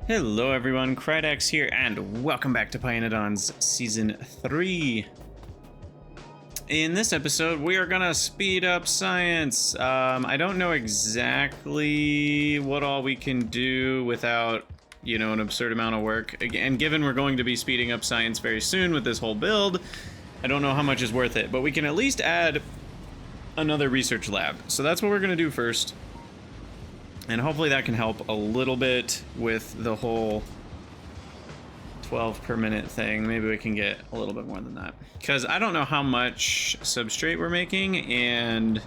Hello everyone, Krydax here, and welcome back to pYanodon's Season 3. In this episode, we are gonna speed up science. I don't know exactly what all we can do without, an absurd amount of work. Again, given we're going to be speeding up science very soon with this whole build, I don't know how much is worth it, but we can at least add another research lab. So that's what we're gonna do first. And hopefully that can help a little bit with the whole 12 per minute thing. Maybe we can get a little bit more than that. Because I don't know how much substrate we're making, and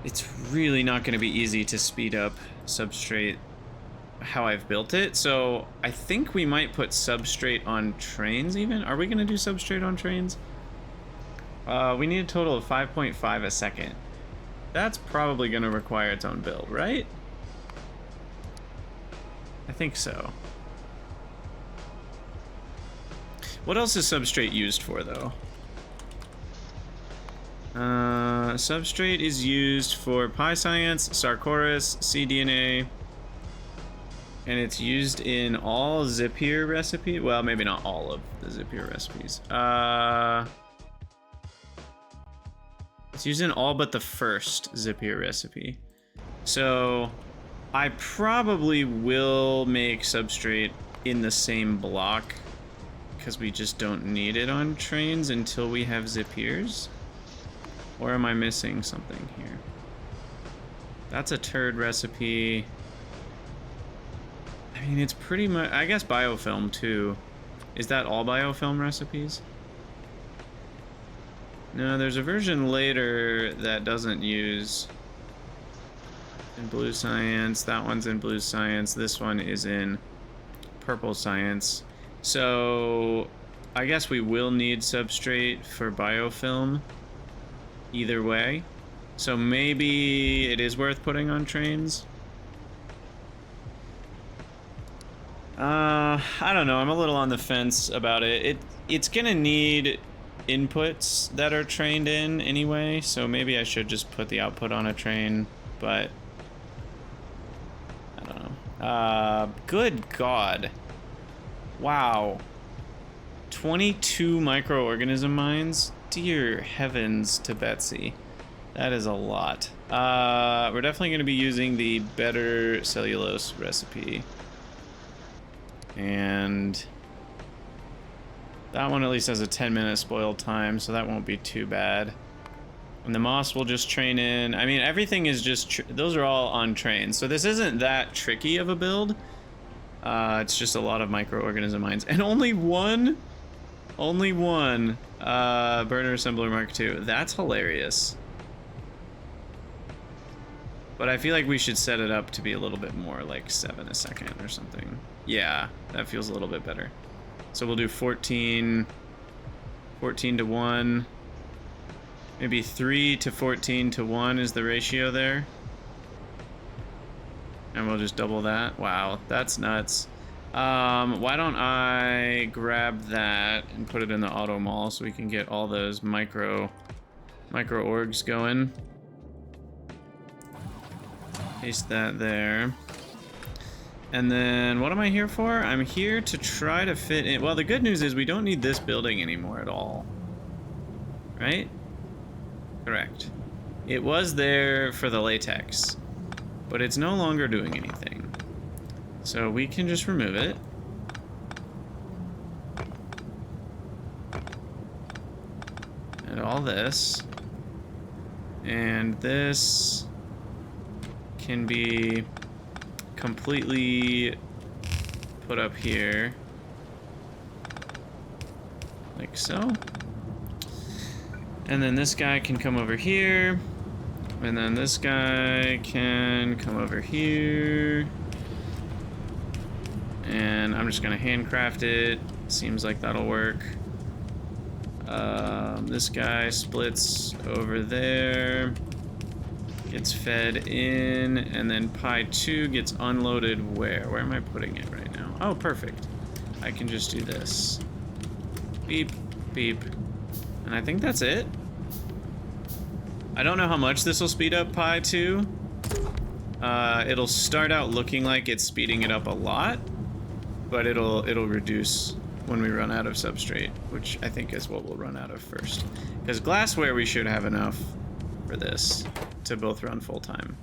it's really not going to be easy to speed up substrate how I've built it. So I think we might put substrate on trains even. Are we going to do substrate on trains? We need a total of 5.5 a second. That's probably going to require its own build, right? I think so. What else is substrate used for, though? Substrate is used for pyscience, Sarcoris, cDNA, and it's used in all Zapier recipes. Well, maybe not all of the Zapier recipes. It's used in all but the first Zapier recipe. So I probably will make substrate in the same block because we just don't need it on trains until we have Zapiers. Or am I missing something here? That's a turd recipe. I mean, it's pretty much, I guess biofilm too. Is that all biofilm recipes? No, there's a version later that doesn't use in blue science. That one's in blue science. This one is in purple science. So I guess we will need substrate for biofilm either way. So maybe it is worth putting on trains. I don't know. I'm a little on the fence about it. It's gonna need inputs that are trained in anyway, so maybe I should just put the output on a train, but I don't know. Good God. Wow. 22 microorganism mines? Dear heavens to Betsy. That is a lot. We're definitely going to be using the better cellulose recipe. And that one at least has a 10-minute spoil time, so that won't be too bad. And the moss will just train in. I mean, everything is just, those are all on trains. So this isn't that tricky of a build. It's just a lot of microorganism mines. And only one burner assembler Mark II. That's hilarious. But I feel like we should set it up to be a little bit more like 7 a second or something. Yeah, that feels a little bit better. So we'll do 14 to 1. Maybe 3 to 14 to 1 is the ratio there. And we'll just double that. Wow, that's nuts. Why don't I grab that and put it in the auto mall so we can get all those micro orgs going. Paste that there. And then, what am I here for? I'm here to try to fit in. Well, the good news is we don't need this building anymore at all. Right? Correct. It was there for the latex, but it's no longer doing anything. So we can just remove it. And all this. And this can be completely put up here like so, and then this guy can come over here, and then this guy can come over here, and I'm just gonna handcraft it. Seems like that'll work. This guy splits over there, gets fed in, and then py2 gets unloaded where? Where am I putting it right now? Oh, perfect. I can just do this. Beep, beep. And I think that's it. I don't know how much this will speed up py2. It'll start out looking like it's speeding it up a lot, but it'll reduce when we run out of substrate, which I think is what we'll run out of first. Because glassware we should have enough for this to both run full time.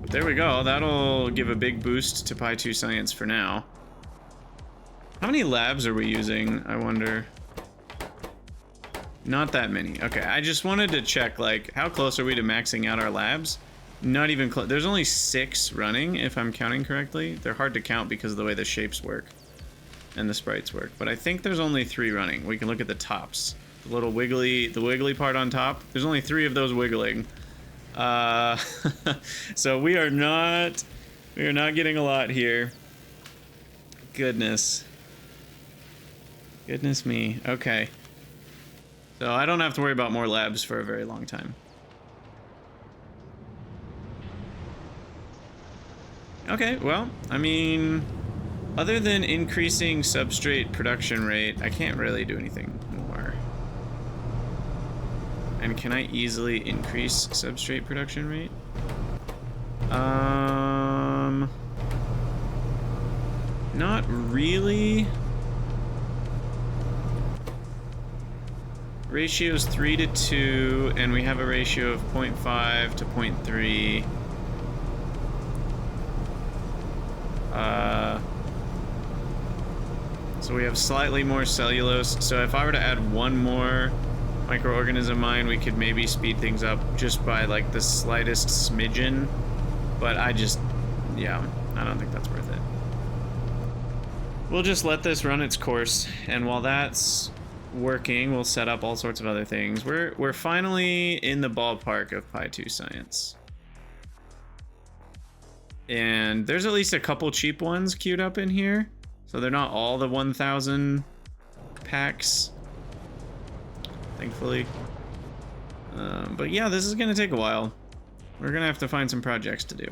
But there we go. That'll give a big boost to Pi2 Science for now. How many labs are we using, I wonder? Not that many. Okay, I just wanted to check, like, how close are we to maxing out our labs? Not even close. There's only 6 running, if I'm counting correctly. They're hard to count because of the way the shapes work and the sprites work. But I think there's only 3 running. We can look at the tops. The little wiggly, the wiggly part on top. There's only 3 of those wiggling. So we are not getting a lot here. Goodness. Goodness me. Okay. So I don't have to worry about more labs for a very long time. Okay, well, I mean, other than increasing substrate production rate, I can't really do anything more. And can I easily increase substrate production rate? Not really. Ratio's 3 to 2, and we have a ratio of 0.5 to 0.3. So we have slightly more cellulose. So if I were to add one more microorganism mine, we could maybe speed things up just by like the slightest smidgen. But yeah, I don't think that's worth it. We'll just let this run its course, and while that's working, we'll set up all sorts of other things. We're finally in the ballpark of Pi2 Science. And there's at least a couple cheap ones queued up in here. So they're not all the 1,000 packs, thankfully. But yeah, this is gonna take a while. We're gonna have to find some projects to do.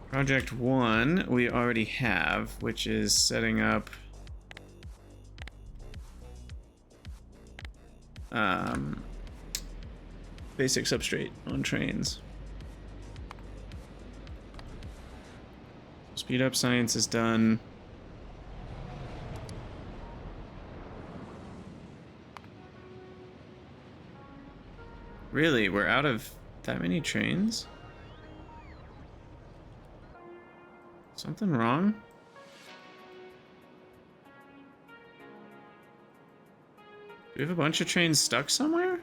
Project 1 we already have, which is setting up basic substrate on trains. Speed up science is done. Really, we're out of that many trains? Something wrong? Do we have a bunch of trains stuck somewhere?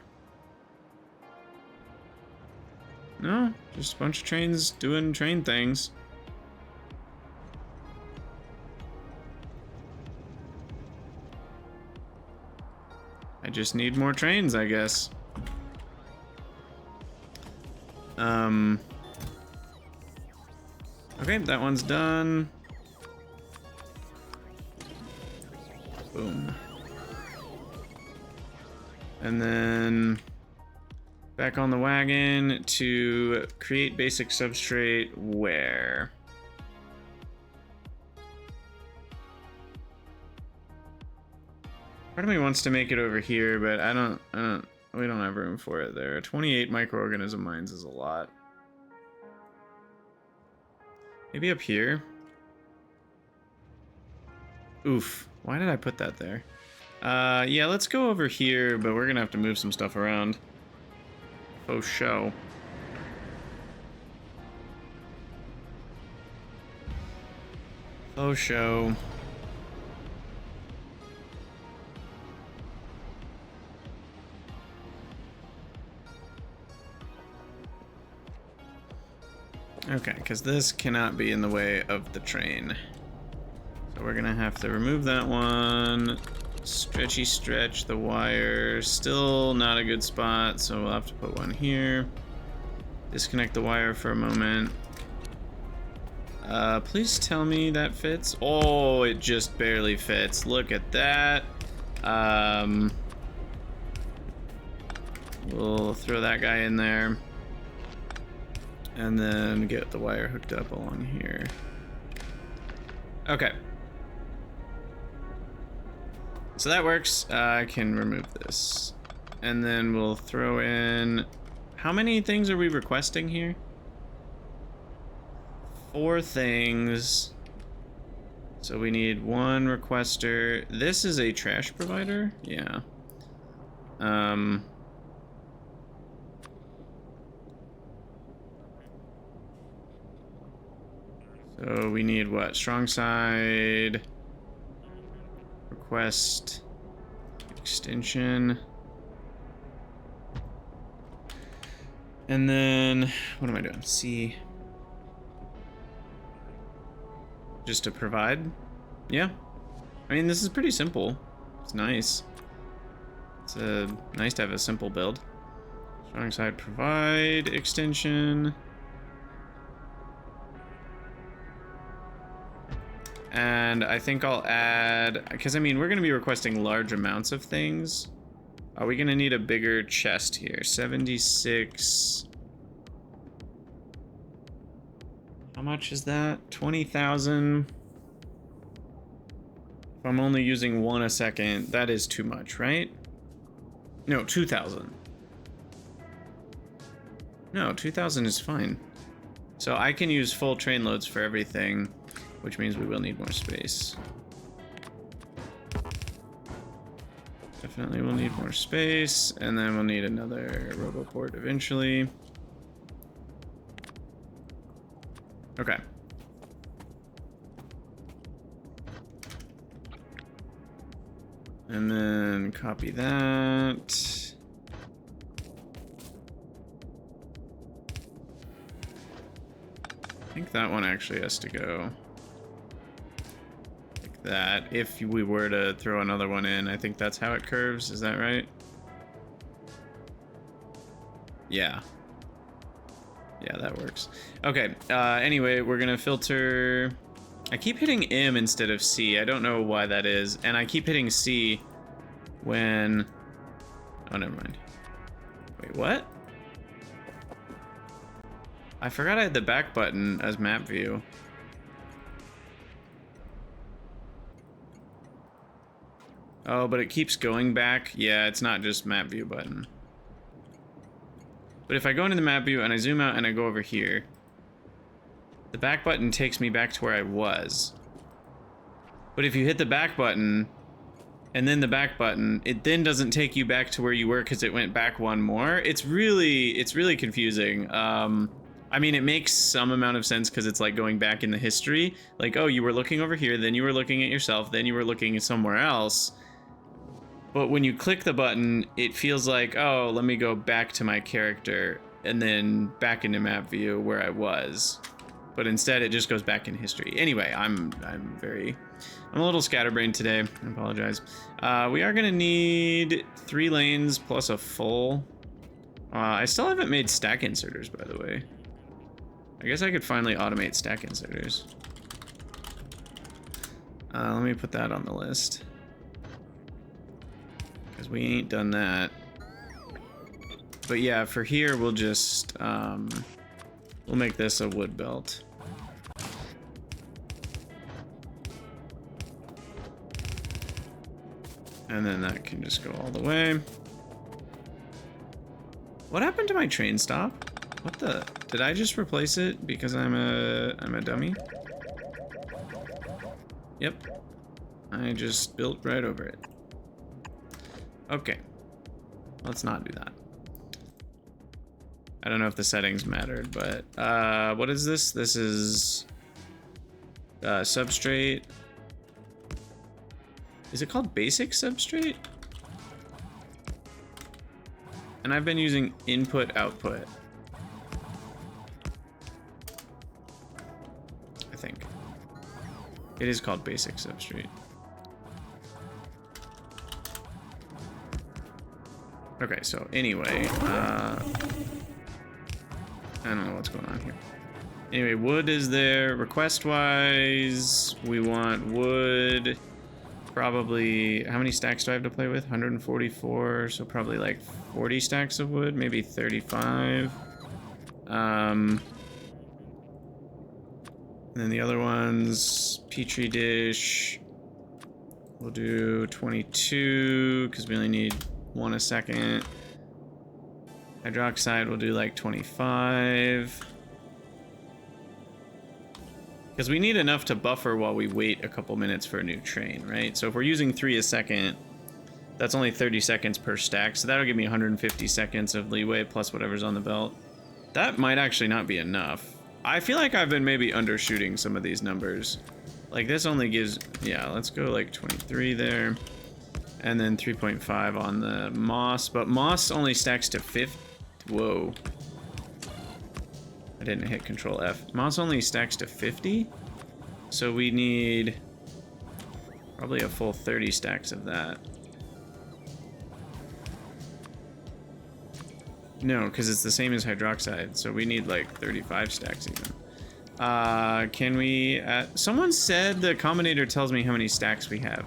No, just a bunch of trains doing train things. I just need more trains, I guess. Okay, that one's done. Boom. And then back on the wagon to create basic substrate where? Part of me wants to make it over here, but we don't have room for it there. 28 microorganism mines is a lot. Maybe up here? Oof, why did I put that there? Yeah, let's go over here, but we're gonna have to move some stuff around. Faux show. Faux show. Okay, because this cannot be in the way of the train. So we're gonna have to remove that one. Stretchy stretch the wire. Still not a good spot, so we'll have to put one here. Disconnect the wire for a moment. Please tell me that fits. Oh, it just barely fits. Look at that. We'll throw that guy in there. And then get the wire hooked up along here. Okay. So that works. I can remove this. And then we'll throw in... How many things are we requesting here? 4 things. So we need 1 requester. This is a trash provider? Yeah. So we need what? Strong side. Request. Extension. And then, what am I doing? C. Just to provide? Yeah. I mean, this is pretty simple. It's nice. It's nice to have a simple build. Strong side provide extension. And I think I'll add, because I mean, we're going to be requesting large amounts of things. Are we going to need a bigger chest here? 76. How much is that? 20,000. If I'm only using 1 a second, that is too much, right? No, 2,000. No, 2,000 is fine. So I can use full train loads for everything, which means we will need more space. Definitely will need more space, and then we'll need another roboport eventually. Okay. And then copy that. I think that one actually has to go like that. If we were to throw another one in, I think that's how it curves. Is that right? Yeah. Yeah, that works. Okay, anyway, we're gonna filter. I keep hitting M instead of C. I don't know why that is. And I keep hitting C when... Oh, never mind. Wait, what? I forgot I had the back button as map view. Oh, but it keeps going back. Yeah, it's not just map view button. But if I go into the map view and I zoom out and I go over here, the back button takes me back to where I was. But if you hit the back button and then the back button, it then doesn't take you back to where you were because it went back one more. It's really confusing. I mean, it makes some amount of sense because it's like going back in the history. Like, oh, you were looking over here, then you were looking at yourself, then you were looking somewhere else. But when you click the button, it feels like, oh, let me go back to my character and then back into map view where I was. But instead, it just goes back in history. Anyway, I'm a little scatterbrained today. I apologize. We are gonna need 3 lanes plus a full. I still haven't made stack inserters, by the way. I guess I could finally automate stack inserters. Let me put that on the list. Because we ain't done that. But yeah, for here, we'll just, we'll make this a wood belt. And then that can just go all the way. What happened to my train stop? What the? Did I just replace it because I'm a dummy? Yep. I just built right over it. Okay. Let's not do that. I don't know if the settings mattered, but what is this? This is substrate. Is it called basic substrate? And I've been using input output. I think. It is called basic substrate. Okay, so anyway, I don't know what's going on here. Anyway, wood is there. Request-wise, we want wood. Probably, how many stacks do I have to play with? 144, so probably like 40 stacks of wood, maybe 35. And then the other ones, petri dish. We'll do 22, because we only need 1 a second. Hydroxide will do like 25. Because we need enough to buffer while we wait a couple minutes for a new train, right? So if we're using 3 a second, that's only 30 seconds per stack. So that'll give me 150 seconds of leeway plus whatever's on the belt. That might actually not be enough. I feel like I've been maybe undershooting some of these numbers. Like this only gives, yeah, let's go like 23 there. And then 3.5 on the moss, but moss only stacks to 50. Whoa. I didn't hit Control F. Moss only stacks to 50. So we need probably a full 30 stacks of that. No, because it's the same as hydroxide, so we need like 35 stacks even. Can we... someone said the combinator tells me how many stacks we have.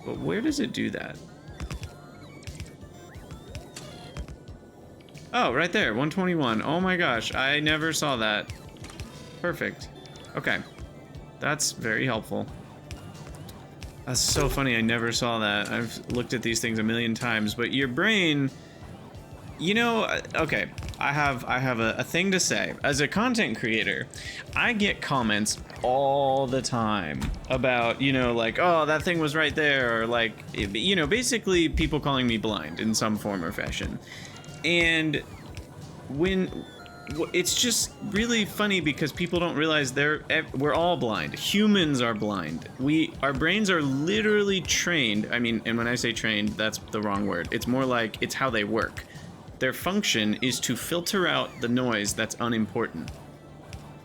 But where does it do that? Oh, right there, 121. Oh my gosh, I never saw that. Perfect. Okay. That's very helpful. That's so funny, I never saw that. I've looked at these things a million times, but your brain... You know, okay, I have a thing to say. As a content creator, I get comments all the time about, you know, like, oh, that thing was right there, or like, you know, basically people calling me blind in some form or fashion. And when it's just really funny because people don't realize we're all blind. Humans are blind. Our brains are literally trained. I mean, and when I say trained, that's the wrong word. It's more like it's how they work. Their function is to filter out the noise that's unimportant.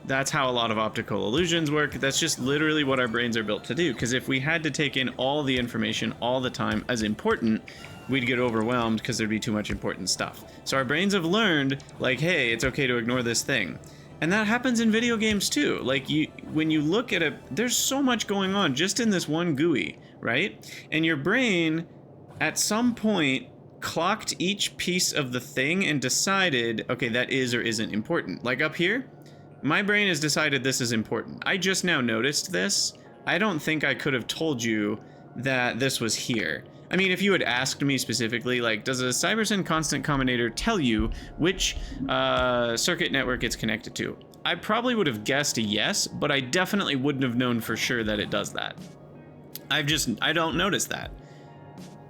That's how a lot of optical illusions work. That's just literally what our brains are built to do. Because if we had to take in all the information all the time as important, we'd get overwhelmed because there'd be too much important stuff. So our brains have learned, like, hey, it's okay to ignore this thing. And that happens in video games too. Like, when you look at there's so much going on just in this one GUI, right? And your brain, at some point, clocked each piece of the thing and decided, okay, that is or isn't important. Like up here, my brain has decided this is important. I just now noticed this. I don't think I could have told you that this was here. I mean, if you had asked me specifically, like, does a Cybersyn constant combinator tell you which circuit network it's connected to? I probably would have guessed a yes, but I definitely wouldn't have known for sure that it does that. I don't notice that.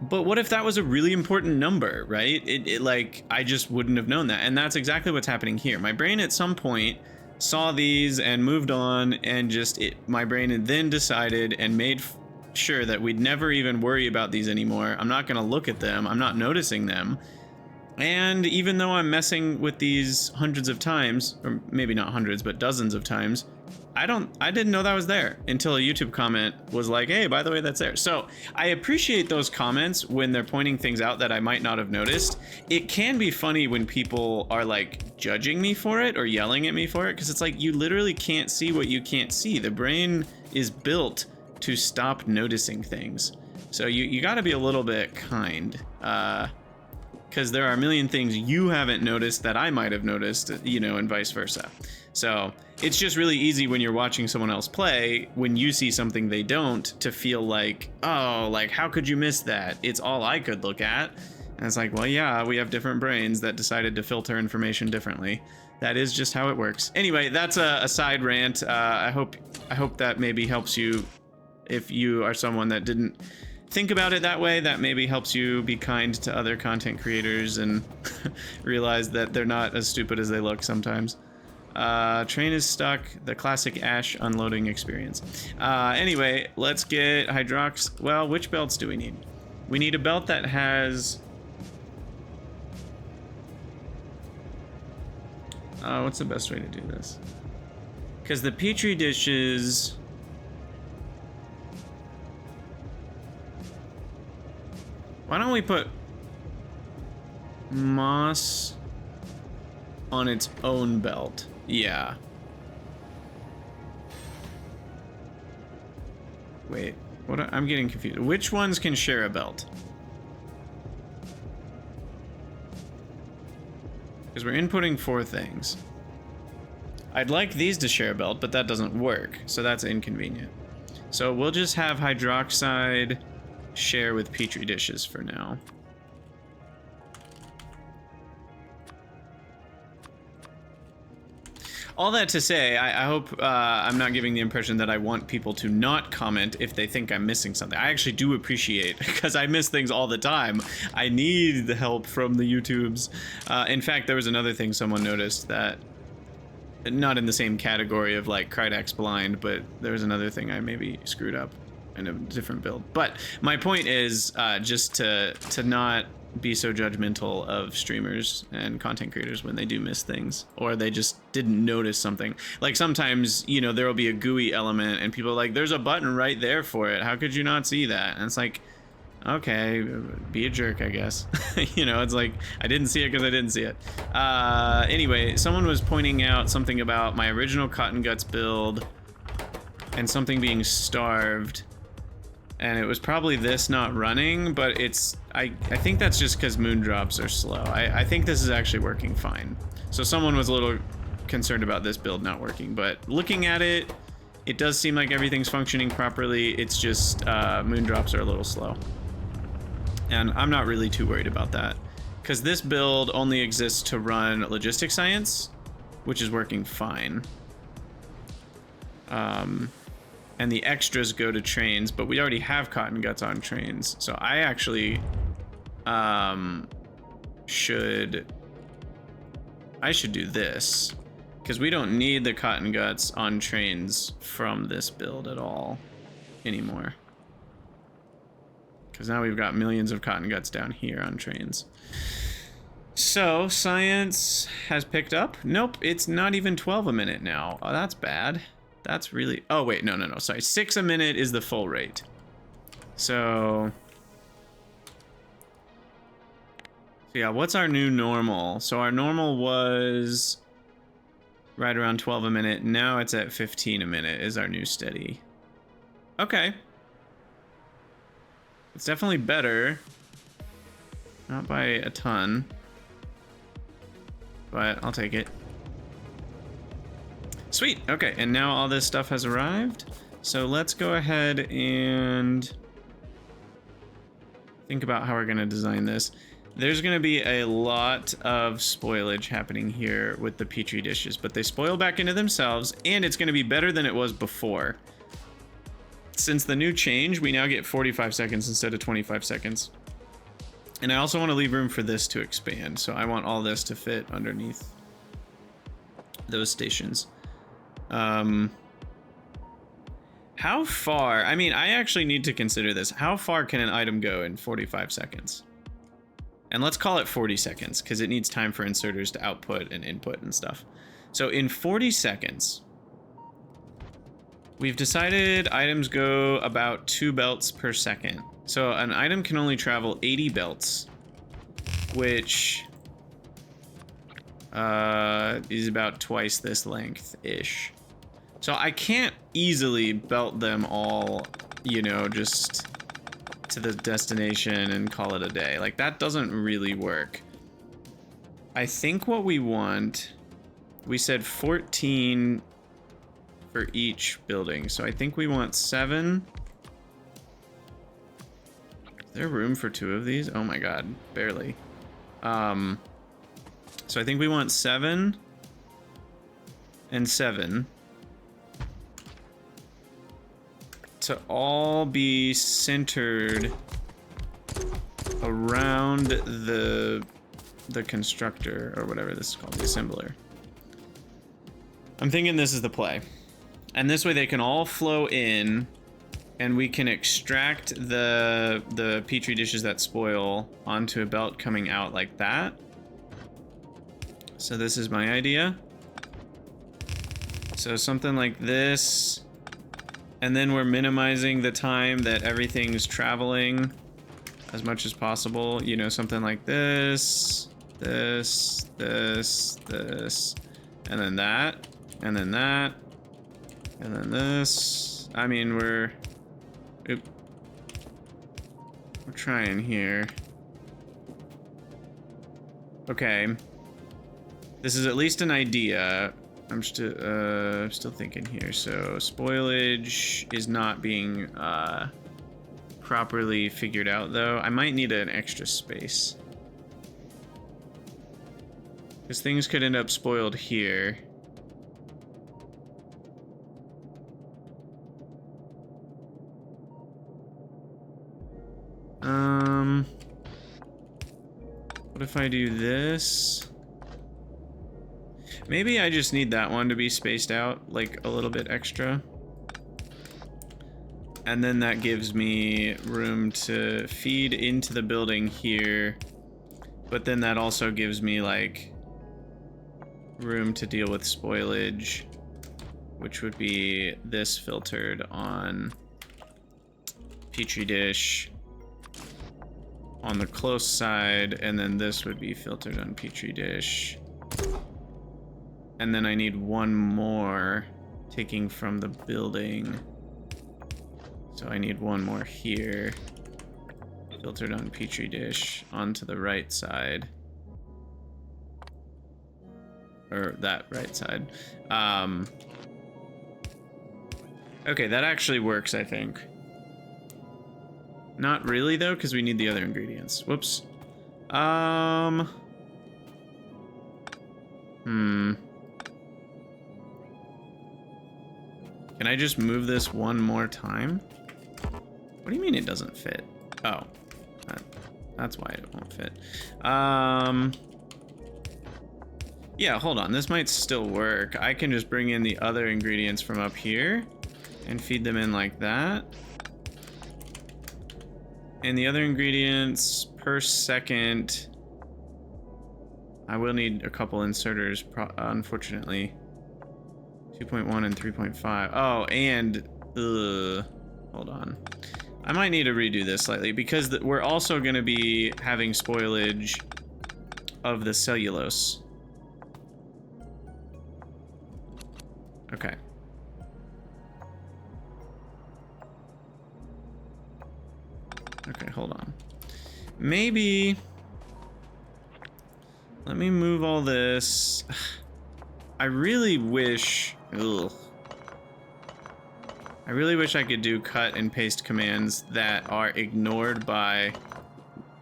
But what if that was a really important number, right? Like, I just wouldn't have known that. And that's exactly what's happening here. My brain at some point saw these and moved on, and my brain then decided and made sure that we'd never even worry about these anymore. I'm not going to look at them. I'm not noticing them. And even though I'm messing with these hundreds of times, or maybe not hundreds, but dozens of times, I didn't know that was there until a YouTube comment was like, hey, by the way, that's there. So I appreciate those comments when they're pointing things out that I might not have noticed. It can be funny when people are like judging me for it or yelling at me for it, because it's like, you literally can't see what you can't see. The brain is built to stop noticing things. So you got to be a little bit kind, because there are a million things you haven't noticed that I might have noticed, you know, and vice versa. So it's just really easy when you're watching someone else play, when you see something they don't, to feel like, oh, like, how could you miss that? It's all I could look at. And it's like, well, yeah, we have different brains that decided to filter information differently. That is just how it works. Anyway, that's a side rant. I hope that maybe helps you if you are someone that didn't think about it that way. That maybe helps you be kind to other content creators and realize that they're not as stupid as they look sometimes. Train is stuck. The classic Ash unloading experience. Anyway, let's get well, which belts do we need? We need a belt that has... what's the best way to do this? Because the Petri dishes... Why don't we put moss on its own belt? Yeah. Wait, I'm getting confused. Which ones can share a belt? Because we're inputting 4 things. I'd like these to share a belt, but that doesn't work, so that's inconvenient. So we'll just have hydroxide share with Petri dishes for now. all that to say, I hope I'm not giving the impression that I want people to not comment if they think I'm missing something. I actually do appreciate, because I miss things all the time. I need the help from the YouTubes. In fact, there was another thing someone noticed that, not in the same category of like Krydax blind, but there was another thing I maybe screwed up in a different build. But my point is just to not be so judgmental of streamers and content creators when they do miss things, or they just didn't notice something. Like sometimes, you know, there will be a GUI element and people are like, there's a button right there for it. How could you not see that? And it's like, okay, be a jerk, I guess. You know, it's like, I didn't see it because I didn't see it. Anyway, someone was pointing out something about my original Cotton Guts build and something being starved. And it was probably this not running, but it's, I think that's just because moondrops are slow. I think this is actually working fine. So someone was a little concerned about this build not working, but looking at it, it does seem like everything's functioning properly. It's just moondrops are a little slow. And I'm not really too worried about that, because this build only exists to run logistics science, which is working fine. And the extras go to trains, but we already have Cotton Guts on trains. So I actually should do this, because we don't need the Cotton Guts on trains from this build at all anymore. Because now we've got millions of Cotton Guts down here on trains. So, science has picked up. Nope, it's not even 12 a minute now. Oh, that's bad. That's really... Oh, wait, no, sorry. 6 a minute is the full rate. So yeah, what's our new normal? So our normal was right around 12 a minute. Now it's at 15 a minute is our new steady. Okay. It's definitely better. Not by a ton, but I'll take it. Sweet. Okay, and now all this stuff has arrived. So let's go ahead and think about how we're going to design this. There's going to be a lot of spoilage happening here with the Petri dishes, but they spoil back into themselves, and it's going to be better than it was before. Since the new change, we now get 45 seconds instead of 25 seconds. And I also want to leave room for this to expand, so I want all this to fit underneath those stations. How far? I mean, I actually need to consider this. How far can an item go in 45 seconds? And let's call it 40 seconds, because it needs time for inserters to output and input and stuff. So in 40 seconds, we've decided items go about 2 belts per second. So an item can only travel 80 belts, which is about twice this length-ish. So I can't easily belt them all, you know, just to the destination and call it a day. Like, that doesn't really work. I think what we want, we said 14 for each building. So I think we want 7. Is there room for 2 of these? Oh my god, barely. So I think we want 7 and 7 to all be centered around the constructor, or whatever this is called, the assembler. I'm thinking this is the play. And this way they can all flow in, and we can extract the Petri dishes that spoil onto a belt coming out like that. So this is my idea. So something like this. And then we're minimizing the time that everything's traveling as much as possible. You know, something like this, this, this, this, and then that, and then that, and then this. I mean, we're trying here. Okay. This is at least an idea. I'm still thinking here. So spoilage is not being properly figured out, though. I might need an extra space, because things could end up spoiled here. What if I do this? Maybe I just need that one to be spaced out like a little bit extra. And then that gives me room to feed into the building here. But then that also gives me like room to deal with spoilage, which would be this filtered on Petri dish on the close side, and then this would be filtered on Petri dish. And then I need one more taking from the building. So I need one more here, filtered on Petri dish onto the right side. Or that right side. Okay, that actually works, I think. Not really though, because we need the other ingredients. Whoops. Can I just move this one more time? What do you mean it doesn't fit? Oh, that's why it won't fit. Yeah, hold on. This might still work. I can just bring in the other ingredients from up here and feed them in like that. And the other ingredients per second, I will need a couple inserters, unfortunately. 2.1 and 3.5. Oh, and hold on. I might need to redo this slightly because we're also going to be having spoilage of the cellulose. Okay. Okay, hold on. Maybe... Let me move all this. I really wish... Ugh. I really wish I could do cut and paste commands that are ignored by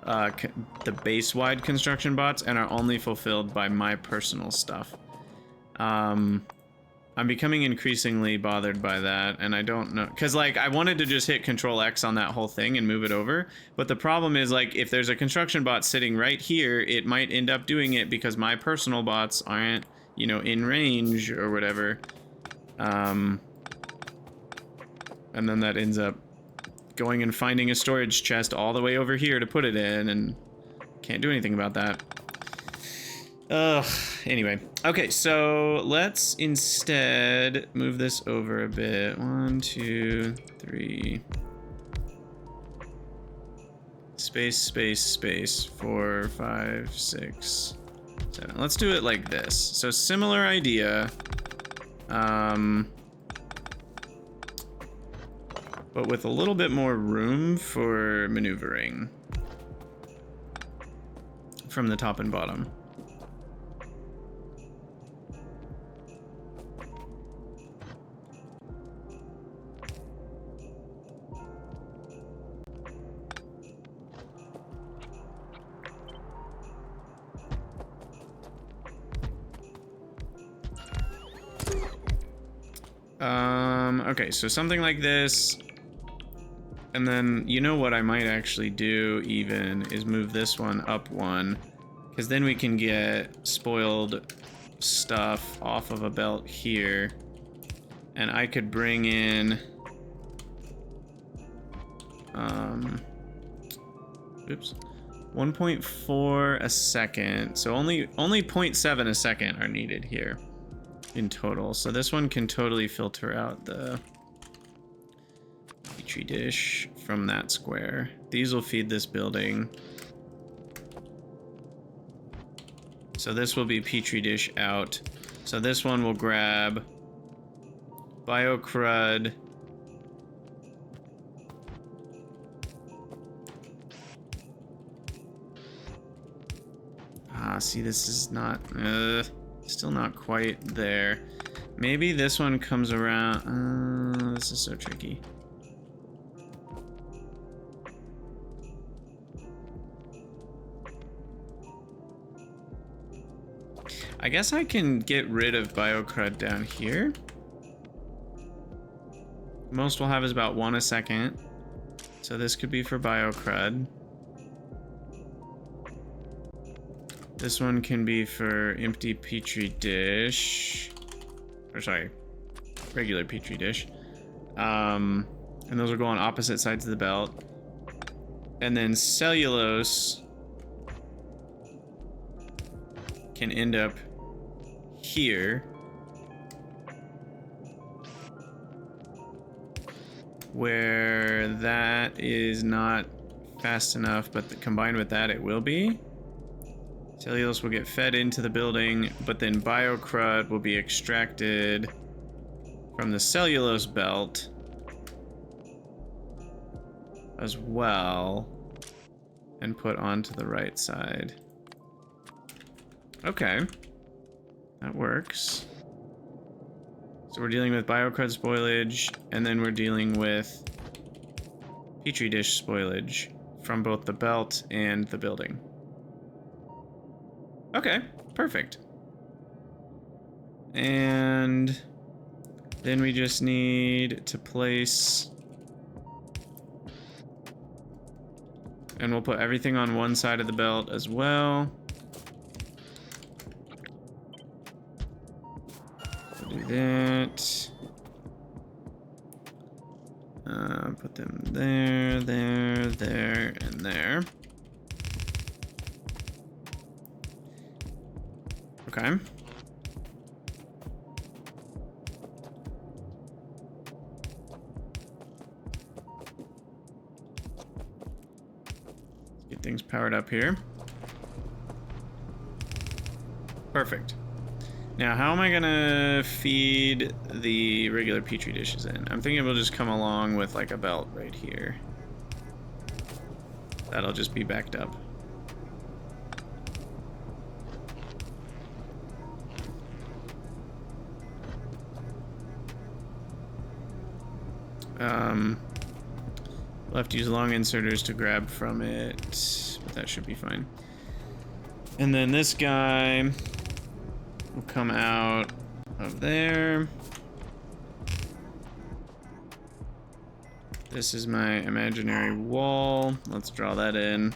the base-wide construction bots and are only fulfilled by my personal stuff. I'm becoming increasingly bothered by that, and I don't know, because like I wanted to just hit Control X on that whole thing and move it over, but the problem is like if there's a construction bot sitting right here, it might end up doing it because my personal bots aren't, you know, in range or whatever, and then that ends up going and finding a storage chest all the way over here to put it in, and can't do anything about that. Anyway. Okay, so let's instead move this over a bit. 1, 2, 3. Space, space, space. 4, 5, 6, 7. Let's do it like this. So similar idea. But with a little bit more room for maneuvering from the top and bottom. Okay, so something like this. And then, you know what I might actually do even is move this one up one, because then we can get spoiled stuff off of a belt here. And I could bring in, oops, 1.4 a second. So only 0.7 a second are needed here in total. So this one can totally filter out the Petri dish from that square. These will feed this building. So this will be Petri dish out. So this one will grab BioCrud. See, this is not, still not quite there. Maybe this one comes around. This is so tricky. I guess I can get rid of BioCrud down here. Most we'll have is about 1 a second. So this could be for biocrud. This one can be for empty petri dish. Or sorry, regular petri dish. And those will go on opposite sides of the belt. And then cellulose can end up here, where that is not fast enough, but combined with that it will be. Cellulose will get fed into the building, but then biocrud will be extracted from the cellulose belt as well and put onto the right side. Okay, that works. So we're dealing with biocrud spoilage, and then we're dealing with petri dish spoilage from both the belt and the building. Okay, perfect. And then we just need to place, and we'll put everything on one side of the belt as well. We'll do that. Put them there, there, there, and there. Okay. Let's get things powered up here. Perfect. Now, how am I gonna feed the regular petri dishes in? I'm thinking we'll just come along with like a belt right here. That'll just be backed up. We'll have to use long inserters to grab from it, but that should be fine. And then this guy will come out of there. This is my imaginary wall. Let's draw that in.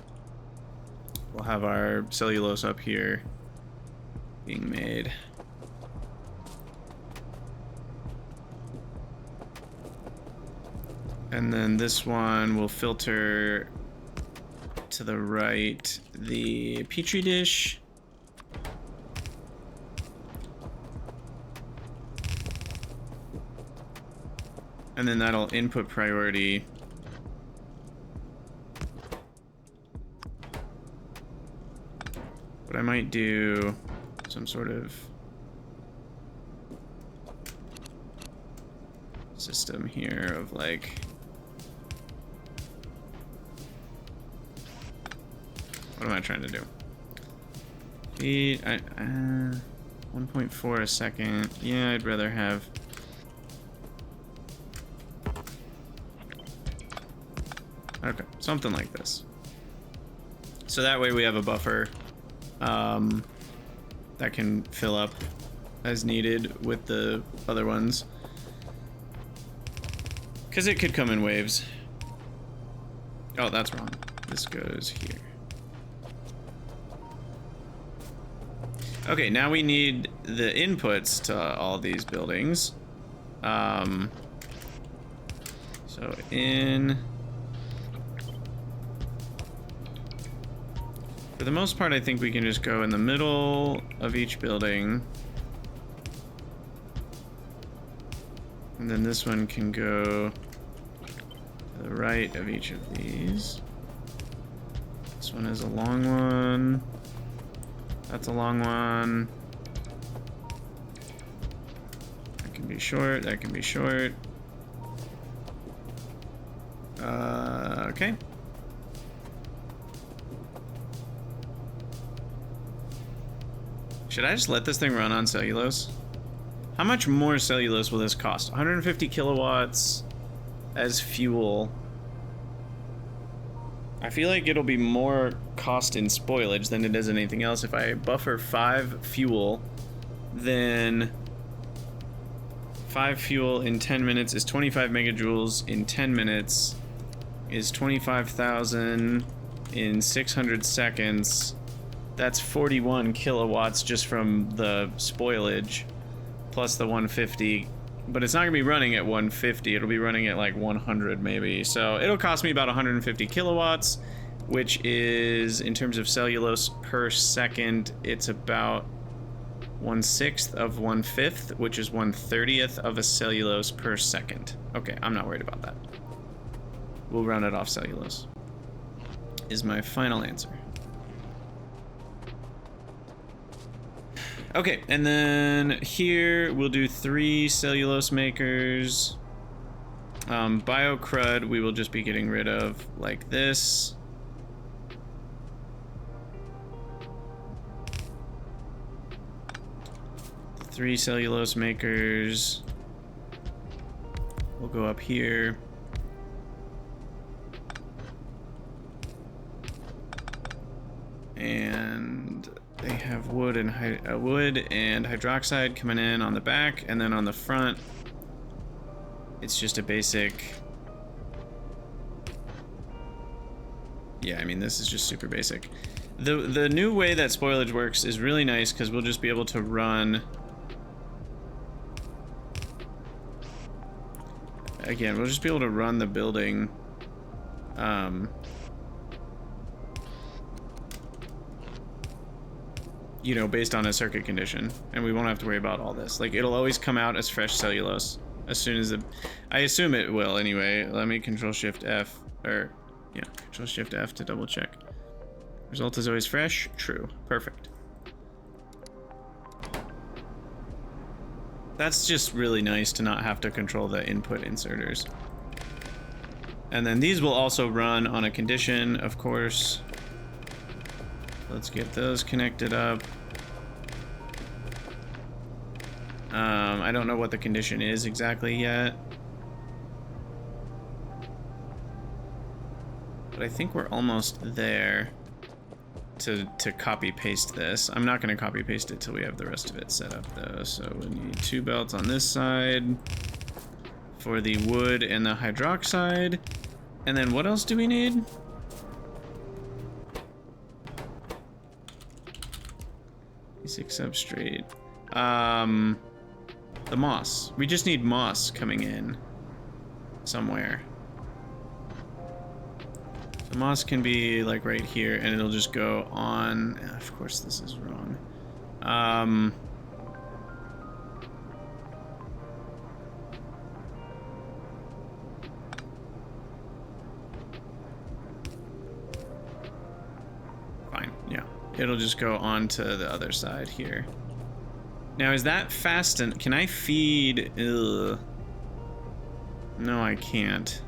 We'll have our cellulose up here being made. And then this one will filter to the right the petri dish. And then that'll input priority. But I might do some sort of system here of like, what am I trying to do? Feed, 1.4 a second. Yeah, I'd rather have. Okay, something like this. So that way we have a buffer that can fill up as needed with the other ones. Because it could come in waves. Oh, that's wrong. This goes here. Okay, now we need the inputs to all these buildings. So in... For the most part, I think we can just go in the middle of each building. And then this one can go to the right of each of these. This one is a long one. That's a long one. That can be short, that can be short. Okay. Should I just let this thing run on cellulose? How much more cellulose will this cost? 150 kilowatts as fuel. I feel like it'll be more cost in spoilage than it is anything else. If I buffer 5 fuel, then 5 fuel in 10 minutes is 25 megajoules in 10 minutes. is 25,000 in 600 seconds. That's 41 kilowatts just from the spoilage, plus the 150. But it's not gonna be running at 150, it'll be running at like 100 maybe. So it'll cost me about 150 kilowatts, which is, in terms of cellulose per second, it's about 1/6 of 1/5, which is 1/30th of a cellulose per second. Okay, I'm not worried about that. We'll round it off cellulose, is my final answer. Okay, and then here we'll do 3 cellulose makers. Bio-crud we will just be getting rid of like this. Three cellulose makers. We'll go up here. And they have wood and hydroxide coming in on the back, and then on the front, it's just a basic. Yeah, I mean, this is just super basic. The new way that spoilage works is really nice because we'll just be able to run. Again, we'll just be able to run the building. You know, based on a circuit condition, and we won't have to worry about all this. Like, it'll always come out as fresh cellulose as soon as I assume it will anyway. Let me Control-Shift-F, or yeah, Control-Shift-F to double check. Result is always fresh. True. Perfect. That's just really nice to not have to control the input inserters. And then these will also run on a condition, of course. Let's get those connected up. I don't know what the condition is exactly yet. But I think we're almost there to copy paste this. I'm not going to copy paste it till we have the rest of it set up though. So we need 2 belts on this side for the wood and the hydroxide. And then what else do we need? Basic substrate. The moss. We just need moss coming in somewhere. The moss can be like right here, and it'll just go on. Of course, this is wrong. Fine, yeah. It'll just go on to the other side here. Now, is that fast? And can I feed? Ugh. No, I can't.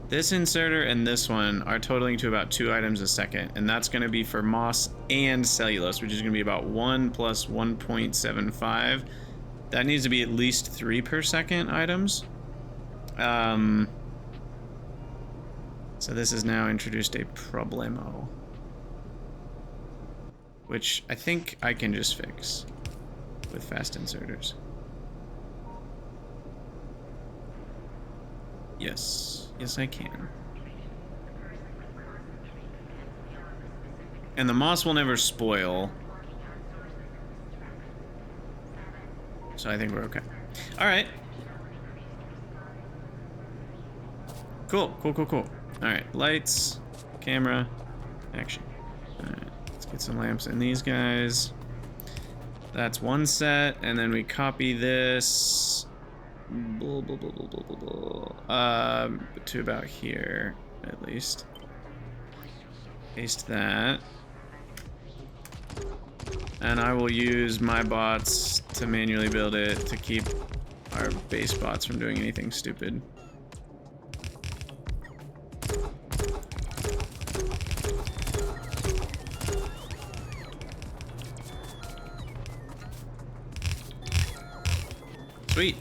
This inserter and this one are totaling to about 2 items a second, and that's going to be for moss and cellulose, which is going to be about 1 plus 1.75. That needs to be at least 3 per second items. So this has now introduced a problemo, which I think I can just fix with fast inserters. Yes, yes I can. And the moss will never spoil. So I think we're okay. All right. Cool, cool, cool, cool. All right, lights, camera, action. All right. Get some lamps in these guys. That's one set, and then we copy this to about here, at least. Paste that. And I will use my bots to manually build it to keep our base bots from doing anything stupid. Sweet.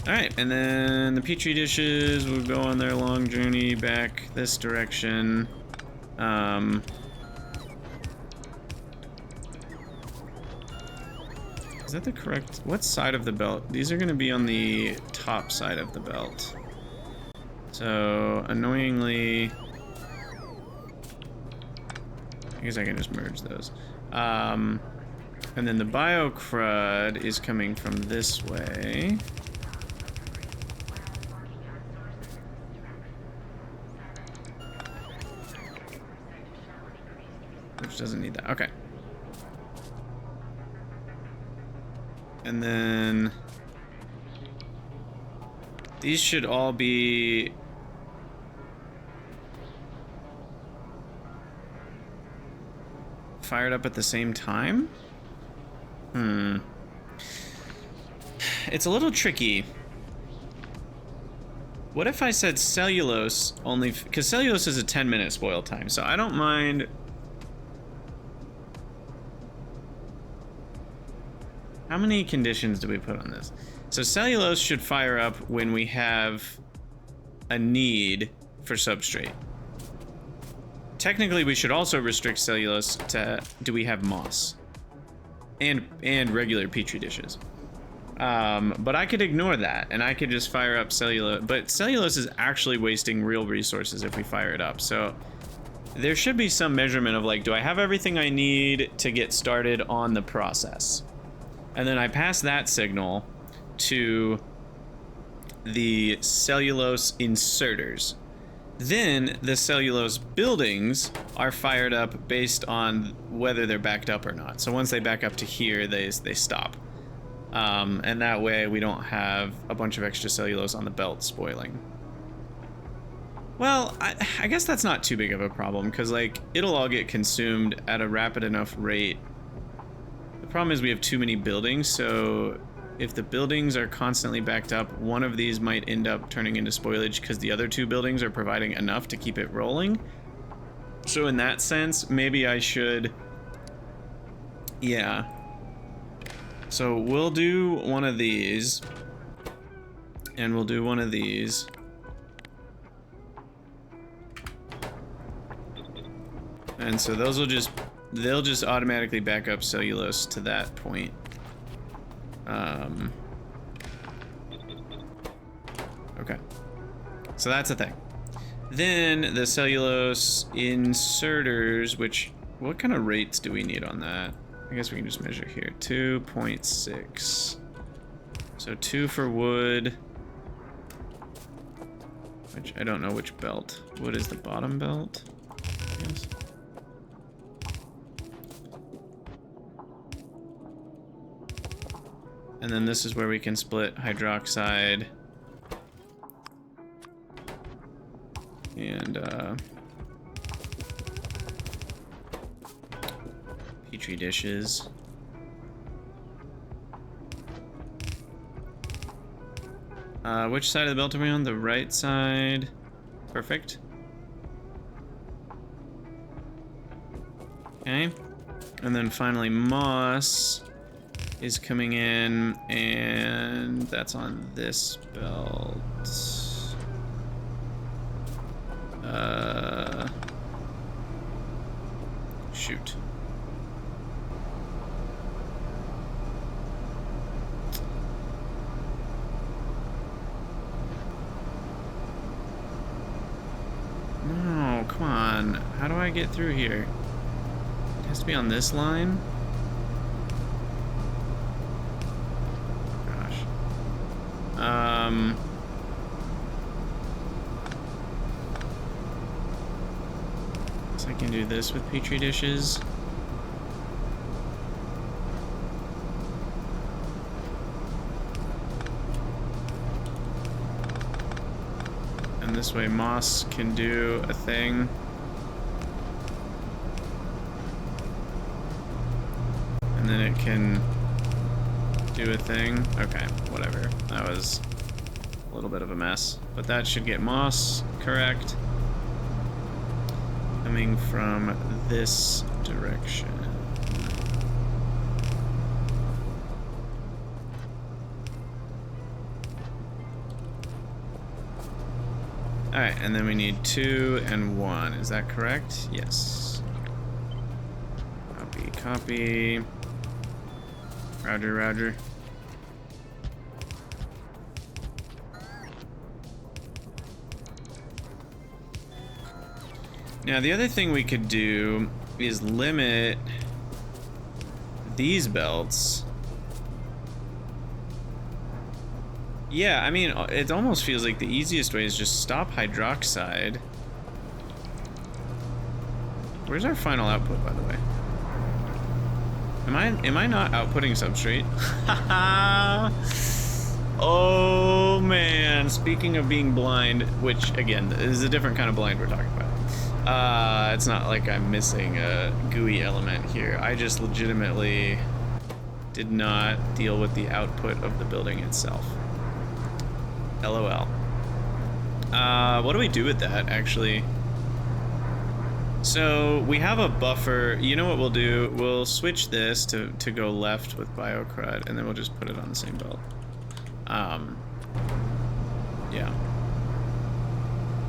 Alright, and then the petri dishes will go on their long journey back this direction. Is that the correct... What side of the belt? These are going to be on the top side of the belt. So, annoyingly... I guess I can just merge those. And then the bio crud is coming from this way. Which doesn't need that. Okay. And then these should all be fired up at the same time? It's a little tricky. What if I said cellulose only, because cellulose is a 10-minute spoil time, so I don't mind. How many conditions do we put on this? So cellulose should fire up when we have a need for substrate. Technically, we should also restrict cellulose to, do we have moss? And regular petri dishes. But I could ignore that, and I could just fire up cellulose. But cellulose is actually wasting real resources if we fire it up. So there should be some measurement of like, do I have everything I need to get started on the process? And then I pass that signal to the cellulose inserters. Then the cellulose buildings are fired up based on whether they're backed up or not. So once they back up to here, they stop. And that way we don't have a bunch of extra cellulose on the belt spoiling. Well, I guess that's not too big of a problem, because like it'll all get consumed at a rapid enough rate. The problem is we have too many buildings, so if the buildings are constantly backed up, one of these might end up turning into spoilage because the other two buildings are providing enough to keep it rolling. So in that sense, maybe I should... Yeah. So we'll do one of these. And we'll do one of these. And so those will just... They'll just automatically back up cellulose to that point. Okay. So that's a thing. Then the cellulose inserters, which... What kind of rates do we need on that? I guess we can just measure here. 2.6. So 2 for wood. Which I don't know which belt. Wood is the bottom belt, I guess. And then this is where we can split hydroxide and petri dishes. Which side of the belt are we on? The right side. Perfect. Okay. And then finally moss is coming in, and that's on this belt. Shoot. No, come on. How do I get through here? It has to be on this line. So I can do this with petri dishes. And this way moss can do a thing. And then it can do a thing. Okay, whatever. That was a little bit of a mess. But that should get moss correct. Coming from this direction. Alright, and then we need 2 and 1. Is that correct? Yes. Copy, copy. Roger, roger. Now, the other thing we could do is limit these belts. Yeah, I mean, it almost feels like the easiest way is just stop hydroxide. Where's our final output, by the way? Am I not outputting substrate? Oh man, speaking of being blind, which again is a different kind of blind we're talking about. It's not like I'm missing a GUI element here. I just legitimately did not deal with the output of the building itself. LOL. What do we do with that, actually? So we have a buffer. You know what we'll do? We'll switch this to go left with BioCrud, and then we'll just put it on the same belt. Yeah.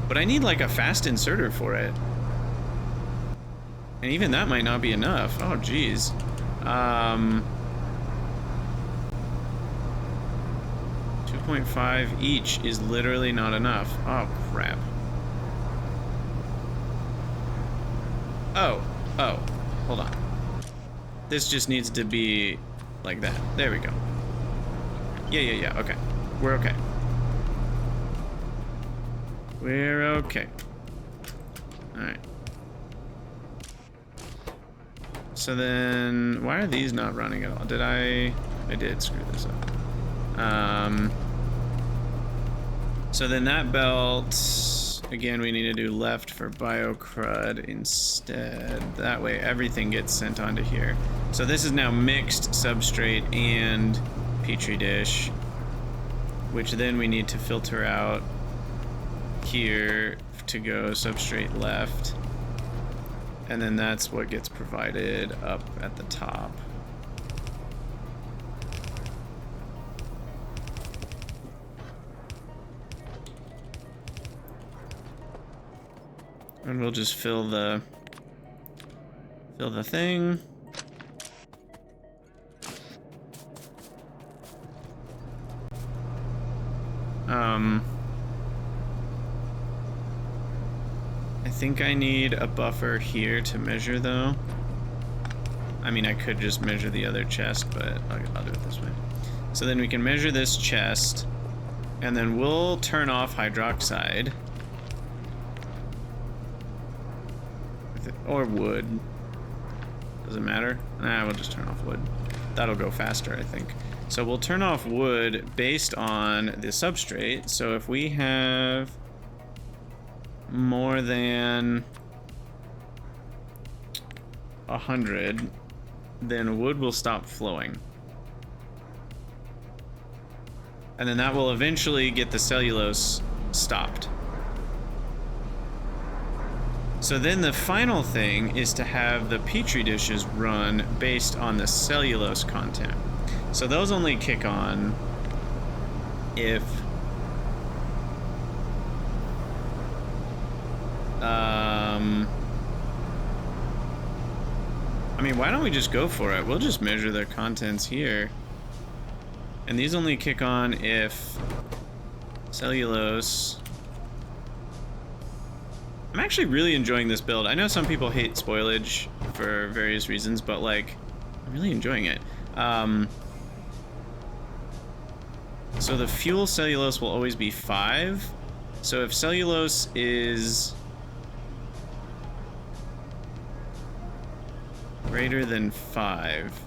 But I need like a fast inserter for it. And even that might not be enough. Oh, geez. 2.5 each is literally not enough. Oh, crap. Oh, hold on. This just needs to be like that. There we go. Yeah, okay. We're okay. We're okay. Alright. So then, why are these not running at all? I did screw this up. So then that belt, again, we need to do left for BioCrud instead. That way everything gets sent onto here. So this is now mixed substrate and petri dish, which then we need to filter out here to go substrate left. And then that's what gets provided up at the top. And we'll just fill the thing. I think I need a buffer here to measure, though. I mean, I could just measure the other chest, but I'll do it this way. So then we can measure this chest, and then we'll turn off hydroxide. Or wood. Doesn't matter. We'll just turn off wood. That'll go faster, I think. So we'll turn off wood based on the substrate. So if we have more than 100, then wood will stop flowing. And then that will eventually get the cellulose stopped. So then the final thing is to have the petri dishes run based on the cellulose content. So those only kick on if I mean, why don't we just go for it? We'll just measure the contents here. And these only kick on if cellulose. I'm actually really enjoying this build. I know some people hate spoilage for various reasons, but like, I'm really enjoying it. So the fuel cellulose will always be 5. So if cellulose is greater than 5,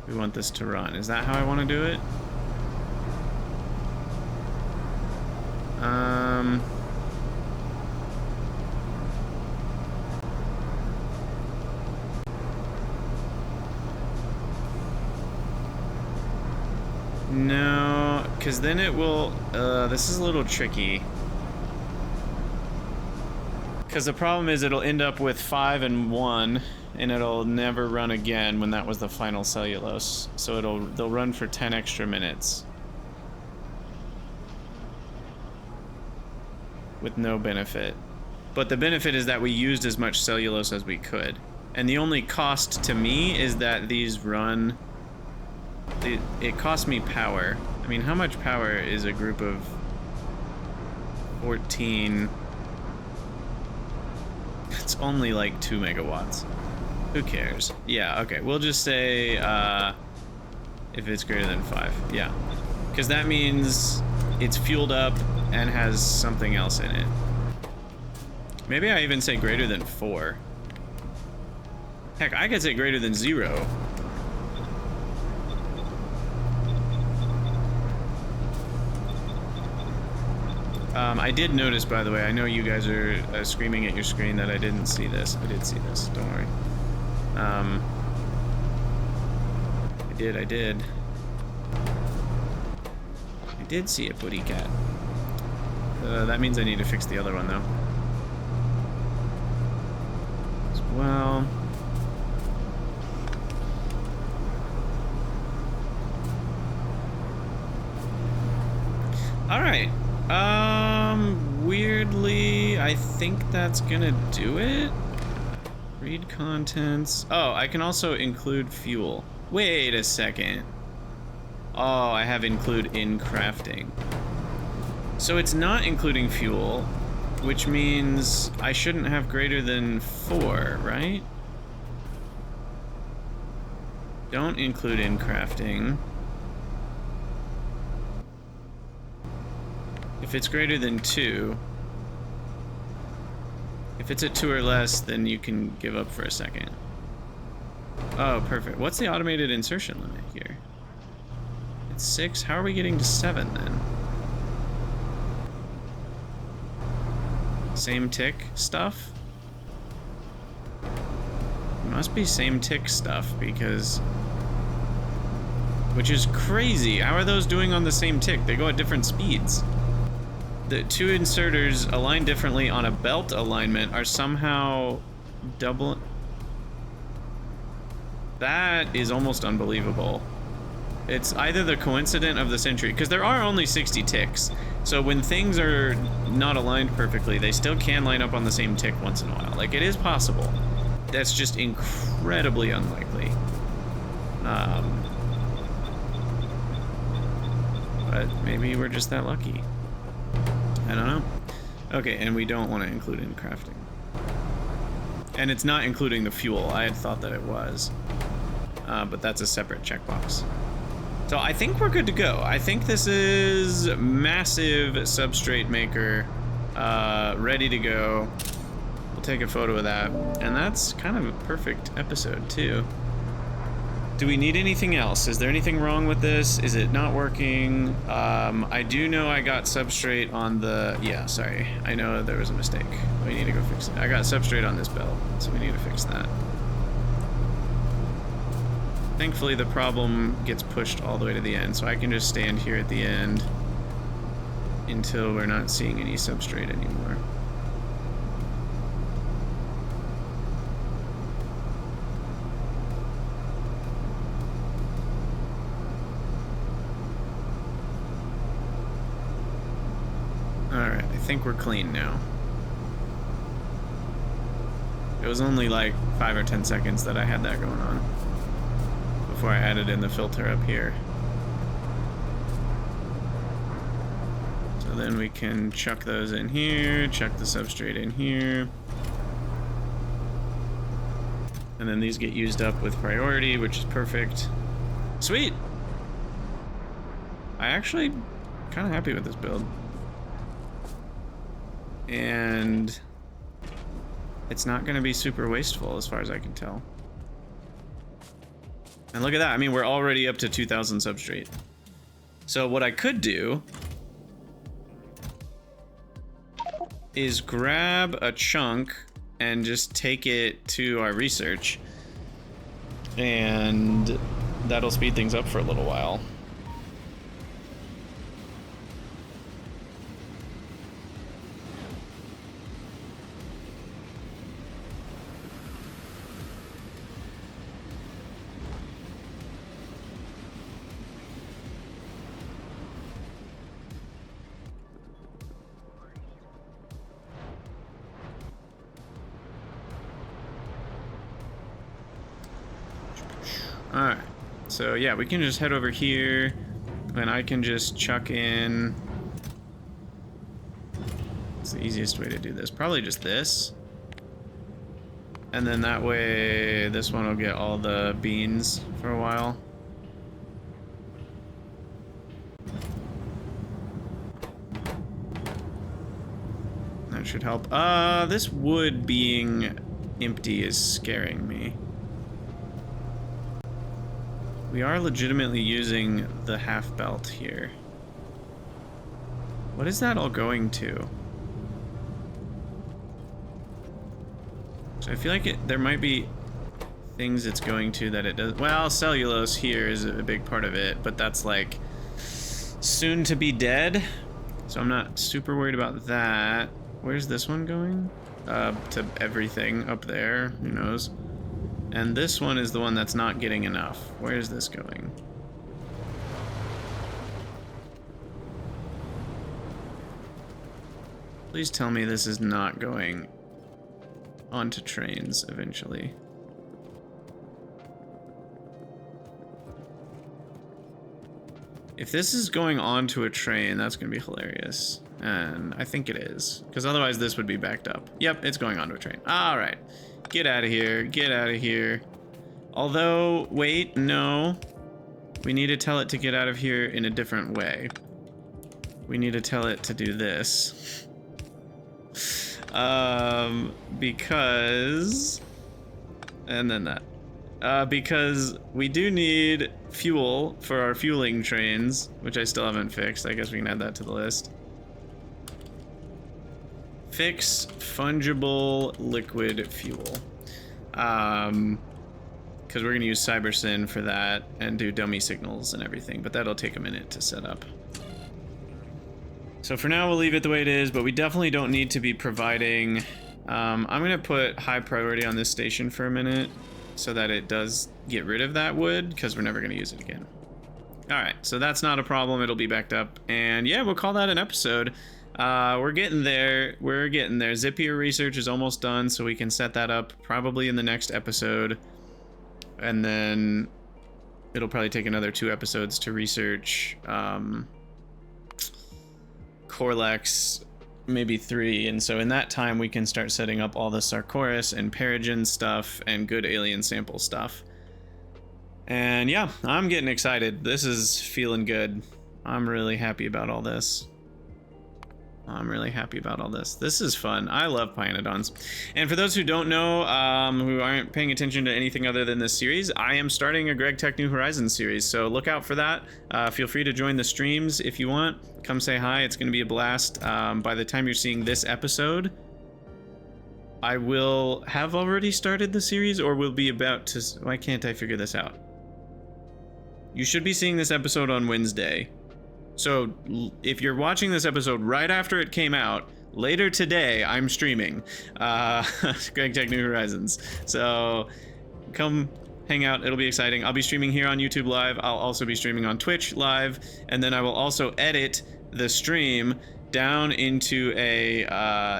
we want this to run. Is that how I want to do it? No, because then it will, this is a little tricky. Because the problem is it'll end up with 5 and 1, and it'll never run again when that was the final cellulose. So they'll run for 10 extra minutes. With no benefit. But the benefit is that we used as much cellulose as we could. And the only cost to me is that these run... It costs me power. I mean, how much power is a group of 14? It's only like 2 megawatts. Who cares? Yeah, okay. We'll just say if it's greater than 5. Yeah. Because that means it's fueled up and has something else in it. Maybe I even say greater than 4. Heck, I could say greater than 0. I did notice, by the way, I know you guys are screaming at your screen that I didn't see this. I did see this, don't worry. I did see a booty cat. That means I need to fix the other one, though. As well. Alright. Weirdly, I think that's gonna do it. Read contents. Oh, I can also include fuel. Wait a second. Oh, I have include in crafting. So it's not including fuel, which means I shouldn't have greater than 4, right? Don't include in crafting. If it's greater than 2, if it's at 2 or less, then you can give up for a second. Oh, perfect. What's the automated insertion limit here? It's 6. How are we getting to 7 then? Same tick stuff? It must be same tick stuff because... Which is crazy. How are those doing on the same tick? They go at different speeds. The 2 inserters aligned differently on a belt alignment are somehow double. That is almost unbelievable. It's either the coincidence of the century, because there are only 60 ticks. So when things are not aligned perfectly, they still can line up on the same tick once in a while. Like, it is possible. That's just incredibly unlikely. But maybe we're just that lucky. I don't know. Okay, and we don't want to include in crafting. And it's not including the fuel. I had thought that it was. But that's a separate checkbox. So I think we're good to go. I think this is massive substrate maker, ready to go. We'll take a photo of that. And that's kind of a perfect episode, too. Do we need anything else? Is there anything wrong with this? Is it not working? I do know I got substrate on the... Yeah, sorry. I know there was a mistake. We need to go fix it. I got substrate on this belt, so we need to fix that. Thankfully, the problem gets pushed all the way to the end, so I can just stand here at the end until we're not seeing any substrate anymore. Alright, I think we're clean now. It was only like 5 or 10 seconds that I had that going on before I added in the filter up here. So then we can chuck those in here, chuck the substrate in here. And then these get used up with priority, which is perfect. Sweet! I actually kind of happy with this build. And it's not going to be super wasteful as far as I can tell. And look at that. I mean, we're already up to 2,000 substrate. So what I could do is grab a chunk and just take it to our research. And that'll speed things up for a little while. Alright. So yeah, we can just head over here, and I can just chuck in... What's the easiest way to do this? Probably just this. And then that way, this one will get all the beans for a while. That should help. This wood being empty is scaring me. We are legitimately using the half belt here. What is that all going to? So I feel like there might be things it's going to that it does. Well, cellulose here is a big part of it, but that's like soon to be dead. So I'm not super worried about that. Where's this one going? To everything up there, who knows? And this one is the one that's not getting enough. Where is this going? Please tell me this is not going onto trains eventually. If this is going onto a train, that's gonna be hilarious. And I think it is, because otherwise this would be backed up. Yep, it's going onto a train. All right, get out of here, get out of here. Although, wait, no. We need to tell it to get out of here in a different way. We need to tell it to do this. Because... And then that. Because we do need fuel for our fueling trains, which I still haven't fixed. I guess we can add that to the list. Fix fungible liquid fuel. Because we're going to use CyberSyn for that and do dummy signals and everything, but that'll take a minute to set up. So for now, we'll leave it the way it is, but we definitely don't need to be providing... I'm going to put high priority on this station for a minute so that it does get rid of that wood, because we're never going to use it again. Alright, so that's not a problem. It'll be backed up. And yeah, we'll call that an episode. We're getting there. We're getting there. Zapier research is almost done, so we can set that up probably in the next episode. And then it'll probably take another 2 episodes to research Corlex, maybe 3. And so in that time, we can start setting up all the Sarcoris and Peregrine stuff and good alien sample stuff. And yeah, I'm getting excited. This is feeling good. I'm really happy about all this. I'm really happy about all this. This is fun. I love pyanodons. And for those who don't know, who aren't paying attention to anything other than this series, I am starting a Greg Tech New Horizons series, so look out for that. Feel free to join the streams if you want. Come say hi. It's going to be a blast. By the time you're seeing this episode, I will have already started the series, or will be about to... Why can't I figure this out? You should be seeing this episode on Wednesday. So if you're watching this episode right after it came out, later today, I'm streaming Greg Tech New Horizons. So come hang out. It'll be exciting. I'll be streaming here on YouTube Live. I'll also be streaming on Twitch Live. And then I will also edit the stream down into a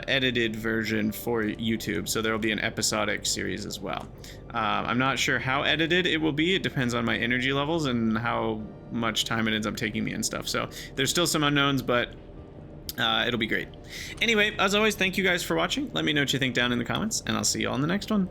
edited version for YouTube. So there will be an episodic series as well. I'm not sure how edited it will be. It depends on my energy levels and how much time it ends up taking me and stuff. So there's still some unknowns, but it'll be great. Anyway, as always, thank you guys for watching. Let me know what you think down in the comments, and I'll see you all in the next one.